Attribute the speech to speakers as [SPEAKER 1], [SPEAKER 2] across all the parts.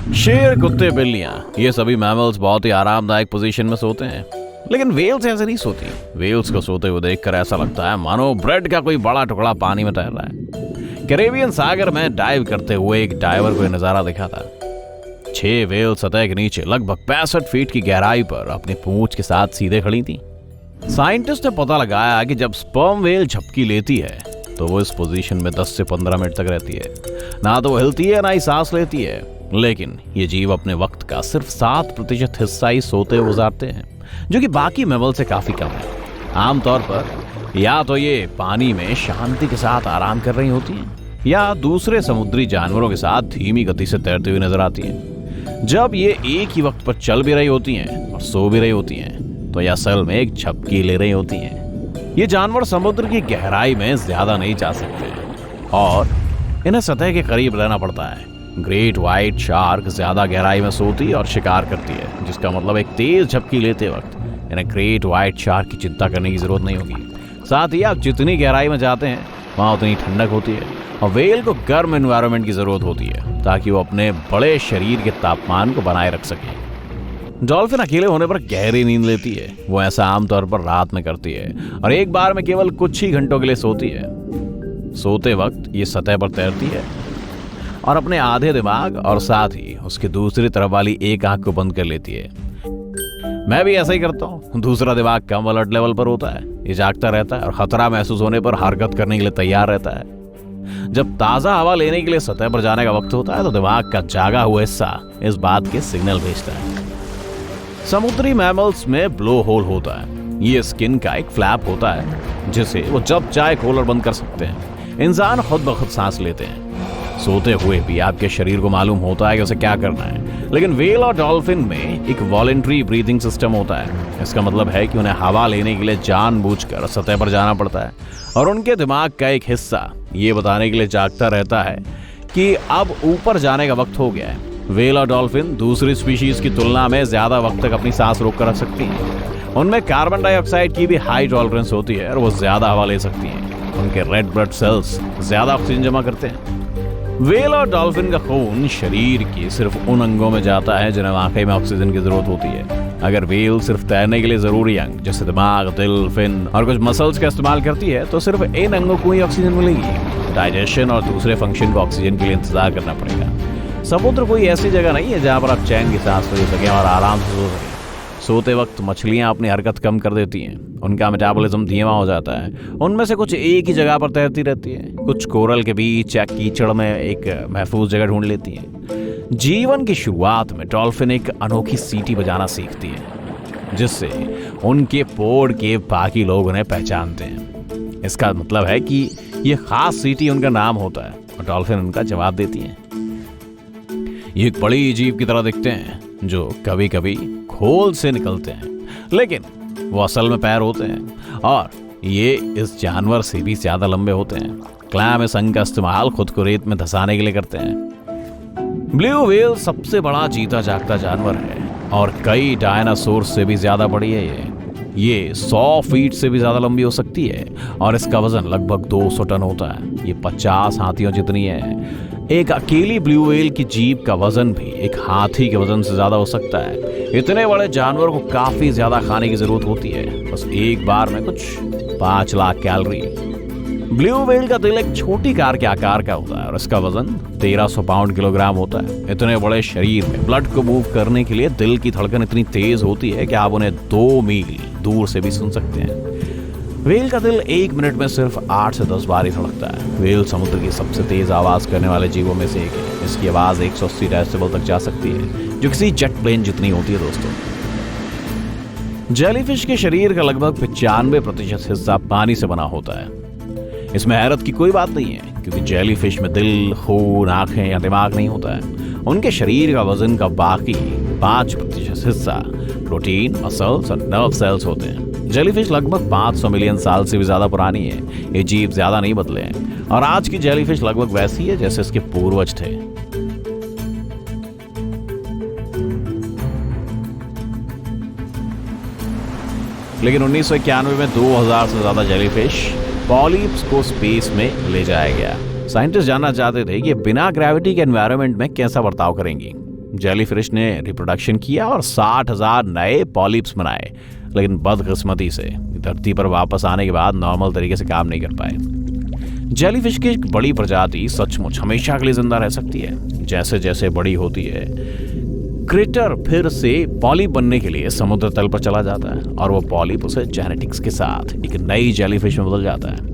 [SPEAKER 1] शेर, कुत्ते, बिल्लियां, ये सभी मैमल्स बहुत ही आरामदायक पोजीशन में सोते हैं, लेकिन वेल्स ऐसे नहीं सोती। वेल्स को सोते हुए देखकर ऐसा लगता है मानो ब्रेड का कोई बड़ा टुकड़ा पानी में तैर रहा है। कैरेबियन सागर में डाइव करते हुए एक डाइवर को यह नजारा दिखा था। 6 वेल सतह के नीचे लगभग 65 फीट की गहराई पर अपनी पूंछ के साथ सीधे खड़ी थी। साइंटिस्ट ने पता लगाया कि जब स्पर्म वेल झपकी लेती है तो वो इस पोजीशन में 10 से 15 मिनट तक रहती है। ना तो वो हिलती है ना ही सांस लेती है, लेकिन ये जीव अपने वक्त का सिर्फ 7% हिस्सा ही सोते हुए गुजारते हैं, जो कि बाकी मैमल से काफी कम है। आमतौर पर या तो ये पानी में शांति के साथ आराम कर रही होती हैं या दूसरे समुद्री जानवरों के साथ धीमी गति से तैरती हुई नजर आती हैं। जब ये एक ही वक्त पर चल भी रही होती हैं और सो भी रही होती हैं तो ये असल में एक झपकी ले रही होती हैं। ये जानवर समुद्र की गहराई में ज्यादा नहीं जा सकते और इन्हें सतह के करीब रहना पड़ता है। ग्रेट व्हाइट शार्क ज्यादा गहराई में सोती और शिकार करती है, जिसका मतलब एक तेज झपकी लेते वक्त इन्हें ग्रेट व्हाइट शार्क की चिंता करने की जरूरत नहीं होगी। साथ ही आप जितनी गहराई में जाते हैं वहां उतनी ठंडक होती है और वेल को गर्म एनवायरनमेंट की जरूरत होती है ताकि वो अपने बड़े शरीर के तापमान को बनाए रख सके। डॉल्फिन अकेले होने पर गहरी नींद लेती है। वो ऐसा आमतौर पर रात में करती है और एक बार में केवल कुछ ही घंटों के लिए सोती है। सोते वक्त ये सतह पर तैरती है और अपने आधे दिमाग और साथ ही उसकी दूसरी तरफ वाली एक आंख को बंद कर लेती है। मैं भी ऐसा ही करता हूँ। दूसरा दिमाग कम अलर्ट लेवल पर होता है, ये जागता रहता है और खतरा महसूस होने पर हरकत करने के लिए तैयार रहता है। जब ताजा हवा लेने के लिए सतह पर जाने का वक्त होता है तो दिमाग का जागा हुआ हिस्सा इस बात के सिग्नल भेजता है। समुद्री मैमल्स में ब्लो होल होता है। ये स्किन का एक फ्लैप होता है जिसे वो जब चाहे खोल और बंद कर सकते हैं। इंसान खुद ब खुद सांस लेते हैं। सोते हुए भी आपके शरीर को मालूम होता है कि उसे क्या करना है, लेकिन वेल और डॉल्फिन में एक वॉलंटरी ब्रीथिंग सिस्टम होता है। इसका मतलब है कि उन्हें हवा लेने के लिए जानबूझकर सतह पर जाना पड़ता है और उनके दिमाग का एक हिस्सा ये बताने के लिए जागता रहता है कि अब ऊपर जाने का वक्त हो गया है। वेल और डॉल्फिन दूसरी स्पीशीज की तुलना में ज्यादा वक्त तक अपनी सांस रोक कर रख सकती हैं। उनमें कार्बन डाइऑक्साइड की भी हाई टॉलरेंस होती है और वो ज्यादा हवा ले सकती हैं। उनके रेड ब्लड सेल्स ज्यादा ऑक्सीजन जमा करते हैं। वेल और डॉल्फिन का खून शरीर के सिर्फ उन अंगों में जाता है जिन्हें वाकई में ऑक्सीजन की जरूरत होती है। अगर वेल सिर्फ तैरने के लिए जरूरी अंग जैसे दिमाग, दिल, फिन और कुछ मसल्स का इस्तेमाल करती है तो सिर्फ इन अंगों को ही ऑक्सीजन मिलेगी। डाइजेशन और दूसरे फंक्शन को ऑक्सीजन के लिए इंतजार करना पड़ेगा। समुद्र कोई ऐसी जगह नहीं है जहां पर आप चैन की सांस ले सकें और आराम से सो सकें। सोते वक्त मछलियां अपनी हरकत कम कर देती हैं। उनका मेटाबॉलिज्म धीमा हो जाता है। उनमें से कुछ एक ही जगह पर तैरती रहती हैं, कुछ कोरल के बीच या कीचड़ में एक महफूज जगह ढूंढ लेती हैं। जीवन की शुरुआत में डॉल्फिन एक अनोखी सीटी बजाना सीखती है जिससे उनके पोड के बाकी लोग उन्हें पहचानते हैं। इसका मतलब है कि ये खास सीटी उनका नाम होता है और डॉल्फिन उनका जवाब देती है। ये एक बड़ी जीव की तरह दिखते हैं जो कभी कभी खोल से निकलते हैं, लेकिन वो असल में पैर होते हैं और ये इस जानवर से भी ज्यादा लंबे होते हैं। क्लैम इस अंग का इस्तेमाल खुद को रेत में धंसाने के लिए करते हैं। ब्लू व्हेल सबसे बड़ा जीता जागता जानवर है और कई डायनासोर से भी ज्यादा बड़ी है। ये 100 फीट से भी ज्यादा लंबी हो सकती है और इसका वजन लगभग 200 टन होता है। ये 50 हाथियों जितनी है। एक अकेली ब्लू व्हेल की जीभ का वजन भी एक हाथी के वजन से ज्यादा हो सकता है। इतने बड़े जानवर को काफी ज्यादा खाने की जरूरत होती है, बस एक बार में कुछ 5 लाख कैलोरी। ब्लू व्हेल का दिल एक छोटी कार के आकार का होता है और इसका वजन 1300 पाउंड किलोग्राम होता है। इतने बड़े शरीर में ब्लड को मूव करने के लिए दिल की धड़कन इतनी तेज होती है कि आप उन्हें 2 मील दूर से भी सुन सकते हैं। व्हेल का दिल 1 मिनट में सिर्फ 8 से 10 बार ही धड़कता है। व्हेल समुद्र की सबसे तेज आवाज करने वाले जीवों में से एक है। इसकी आवाज 180 डेसिबल तक जा सकती है, जो किसी जेट प्लेन जितनी होती है दोस्तों। जेलीफिश के शरीर का लगभग 95% हिस्सा पानी से बना होता है। इसमें हैरत की कोई बात नहीं है क्योंकि जेलीफिश में दिल, खून, आंखें या दिमाग नहीं होता है। उनके शरीर का वजन का बाकी 5% हिस्सा प्रोटीन, मसल्स और नर्व सेल्स होते हैं। जेलीफिश लगभग 500 मिलियन साल से भी ज्यादा पुरानी है। ये जीव ज्यादा नहीं बदले हैं और आज की जेलीफिश लगभग वैसी है जैसे इसके पूर्वज थे। लेकिन 1991 में 2000 से ज्यादा जेलीफिश पॉलिप्स को स्पेस में ले जाया गया। साइंटिस्ट जानना चाहते थे कि बिना ग्रेविटी के एनवायरनमेंट में कैसा बर्ताव करेंगी। जेलीफिश ने रिप्रोडक्शन किया और 60,000 नए पॉलिप्स बनाए, लेकिन बदकिस्मती से धरती पर वापस आने के बाद नॉर्मल तरीके से काम नहीं कर पाए। जेलीफिश की एक बड़ी प्रजाति सचमुच हमेशा के लिए जिंदा रह सकती है। जैसे जैसे बड़ी होती है, क्रिटर फिर से पॉलिप बनने के लिए समुद्र तल पर चला जाता है और वो पॉलिप उसे जेनेटिक्स के साथ एक नई जेलीफिश में बदल जाता है।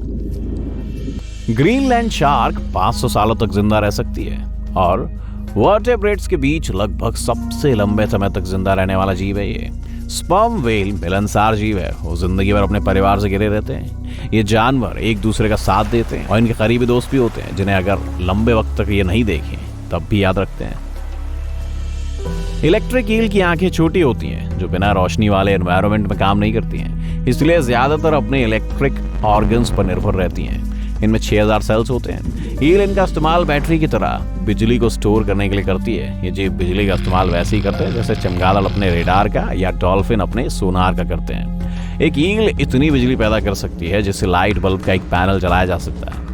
[SPEAKER 1] ग्रीनलैंड शार्क 500 सालों तक जिंदा रह सकती है और वर्टेब्रेट्स के बीच लगभग सबसे लंबे समय तक जिंदा रहने वाला जीव है ये। स्पर्म व्हेल मिलनसार जीव है, वो जिंदगी भर अपने परिवार से घिरे रहते हैं। ये जानवर एक दूसरे का साथ देते हैं और इनके करीबी दोस्त भी होते हैं, जिन्हें अगर लंबे वक्त तक ये नहीं देखें तब भी याद रखते हैं। इलेक्ट्रिक ईल की आंखें छोटी होती हैं, जो बिना रोशनी वाले एनवायरनमेंट में काम नहीं करती हैं, इसलिए ज्यादातर अपने इलेक्ट्रिक ऑर्गन्स पर निर्भर रहती हैं। इनमें 6000 सेल्स होते हैं। ईल इनका इस्तेमाल बैटरी की तरह बिजली को स्टोर करने के लिए करती है। ये जीव बिजली का इस्तेमाल वैसे ही करते हैं जैसे चमगादड़ अपने रेडार का या डॉल्फिन अपने सोनार का करते हैं। एक ईल इतनी बिजली पैदा कर सकती है जिससे लाइट बल्ब का एक पैनल जलाया जा सकता है।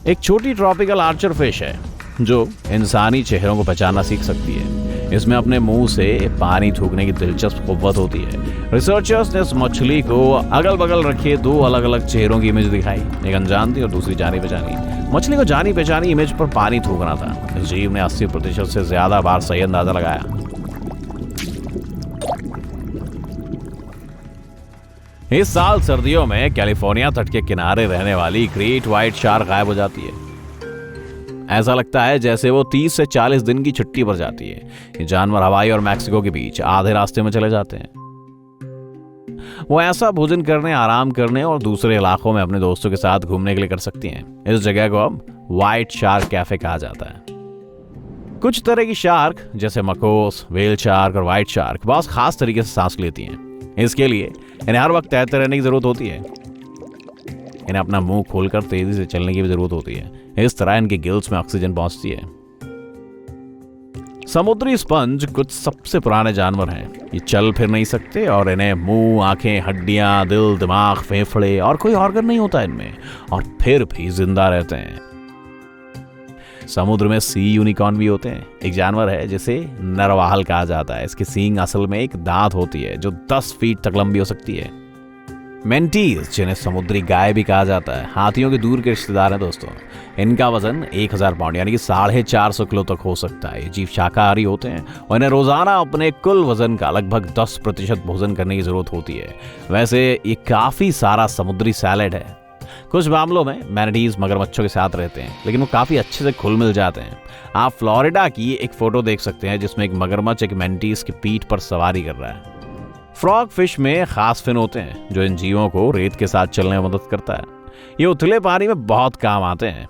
[SPEAKER 1] एक छोटी ट्रॉपिकल आर्चर फिश है जो इंसानी चेहरों को पहचानना सीख सकती है। इसमें अपने मुंह से पानी थूकने की दिलचस्प कुव्वत होती है। रिसर्चर्स ने इस मछली को अगल बगल रखे 2 अलग अलग चेहरों की इमेज दिखाई, एक अनजान थी और दूसरी जानी पहचानी। मछली को जानी पहचानी इमेज पर पानी थूकना था। इस जीव ने 80% से ज्यादा बार सही अंदाजा लगाया। इस साल सर्दियों में कैलिफोर्निया तट के किनारे रहने वाली ग्रेट व्हाइट शार्क गायब हो जाती है। ऐसा लगता है जैसे वो 30 से 40 दिन की छुट्टी पर जाती है। ये जानवर हवाई और मैक्सिको के बीच आधे रास्ते में चले जाते हैं। वो ऐसा भोजन करने, आराम करने और दूसरे इलाकों में अपने दोस्तों के साथ घूमने के लिए कर सकती हैं। इस जगह को अब व्हाइट शार्क कैफे कहा जाता है। कुछ तरह की शार्क जैसे मकोस, व्हेल शार्क और व्हाइट शार्क बहुत खास तरीके से सांस लेती हैं। इसके लिए इन्हें हर वक्त तैरते रहने की जरूरत होती है। इन्हें अपना मुंह खोलकर तेजी से चलने की भी जरूरत होती है। इस तरह इनके गिल्स में ऑक्सीजन पहुंचती है। समुद्री स्पंज कुछ सबसे पुराने जानवर हैं। ये चल फिर नहीं सकते और इन्हें मुंह, आंखें, हड्डियां, दिल, दिमाग, फेफड़े और कोई ऑर्गन नहीं होता इनमें, और फिर भी जिंदा रहते हैं। समुद्र में सी यूनिकॉर्न भी होते हैं। एक जानवर है जिसे नरवाहल कहा जाता है। इसकी सींग असल में एक दांत होती है जो 10 फीट तक लंबी हो सकती है। मेंटीज, जिन्हें समुद्री गाय भी कहा जाता है, हाथियों के दूर के रिश्तेदार हैं दोस्तों। इनका वजन 1000 पाउंड यानी कि 450 किलो तक हो सकता है। ये जीव शाकाहारी होते हैं और इन्हें रोजाना अपने कुल वजन का लगभग 10% भोजन करने की जरूरत होती है। वैसे ये काफी सारा समुद्री सैलेड है। कुछ मामलों में मैनेटीज मगरमच्छों के साथ रहते हैं, लेकिन वो काफी अच्छे से घुल मिल जाते हैं। आप फ्लोरिडा की एक फोटो देख सकते हैं जिसमें एक मगरमच्छ एक मेंटीज की पीठ पर सवारी कर रहा है। फ्रॉग फिश में खास फिन होते हैं जो इन जीवों को रेत के साथ चलने में मदद करता है। ये उथले पानी में बहुत काम आते हैं।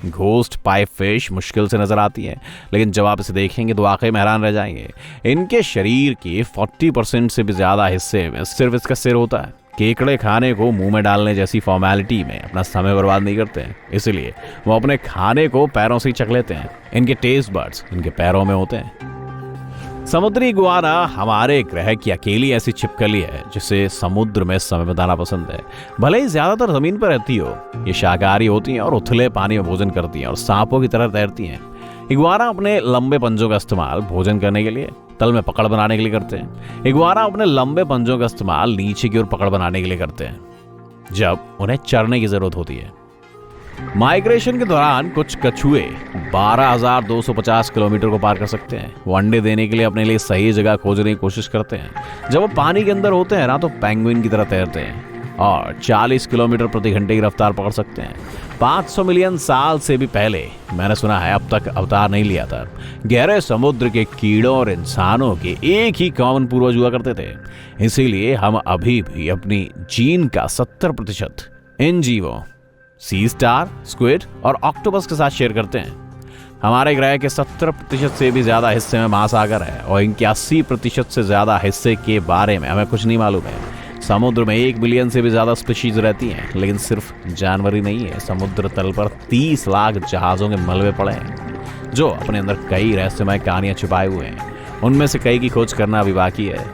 [SPEAKER 1] घोस्ट पाइप फिश मुश्किल से नजर आती है, लेकिन जब आप इसे देखेंगे तो वाकई में हैरान रह जाएंगे। इनके शरीर के 40% से भी ज्यादा हिस्से में सिर्फ इसका सिर होता है। केकड़े खाने को मुंह में डालने जैसी फॉर्मेलिटी में अपना समय बर्बाद नहीं करते हैं, इसलिए वो अपने खाने को पैरों से ही चख लेते हैं। इनके टेस्ट बड्स इनके पैरों में होते हैं। समुद्री इगुआना हमारे ग्रह की अकेली ऐसी छिपकली है जिसे समुद्र में समय बिताना पसंद है। भले ही ज्यादातर जमीन पर रहती हो, ये शाकाहारी होती हैं और उथले पानी में भोजन करती हैं और सांपों की तरह तैरती हैं। इगुआना अपने लंबे पंजों का इस्तेमाल भोजन करने के लिए, तल में पकड़ बनाने के लिए करते हैं। इगुआना अपने लंबे पंजों का इस्तेमाल नीचे की ओर पकड़ बनाने के लिए करते हैं जब उन्हें चरने की जरूरत होती है। माइग्रेशन के दौरान कुछ कछुए 12,250 किलोमीटर को पार कर सकते हैं। वो अंडे देने के लिए अपने लिए सही जगह खोजने की कोशिश करते हैं। जब वो पानी के अंदर होते हैं ना तो पेंगुइन की तरह तैरते हैं और 40 किलोमीटर प्रति घंटे की रफ्तार पकड़ सकते हैं। 500 मिलियन साल से भी पहले, मैंने सुना है, अब तक अवतार नहीं लिया था, गहरे समुद्र के कीड़ों और इंसानों के एक ही कॉमन पूर्वज हुआ करते थे। इसीलिए हम अभी भी अपनी जीन का 70% इन जीवों, सी स्टार, स्क्विड और ऑक्टोपस के साथ शेयर करते हैं। हमारे ग्रह के 70% से भी ज्यादा हिस्से में महासागर है और इनके 80% से ज्यादा हिस्से के बारे में हमें कुछ नहीं मालूम है। समुद्र में 1 बिलियन से भी ज्यादा स्पीशीज रहती हैं, लेकिन सिर्फ जानवर ही नहीं है। समुद्र तल पर 30 लाख जहाजों के मलबे पड़े हैं जो अपने अंदर कई रहस्यमय कहानियां छुपाए हुए हैं। उनमें से कई की खोज करना अभी बाकी है।